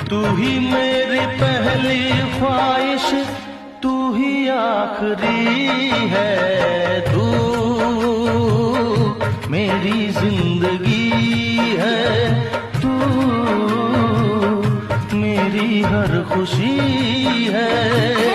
तू ही मेरी पहली ख्वाहिश, तू ही आखिरी है। तू मेरी जिंदगी है, तू मेरी हर खुशी है।